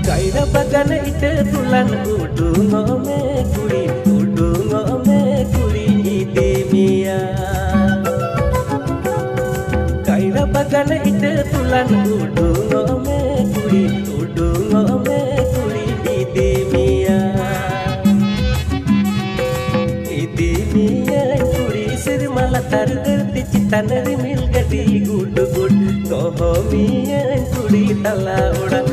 Kaira bagan ite tulan udungo me kuri ide mia. Kaira bagan ite tulan udungo me kuri ide mia. Ide mia kuri sirmala tarderti citan rimil gadi gud gud. Koho mia kuri tala uda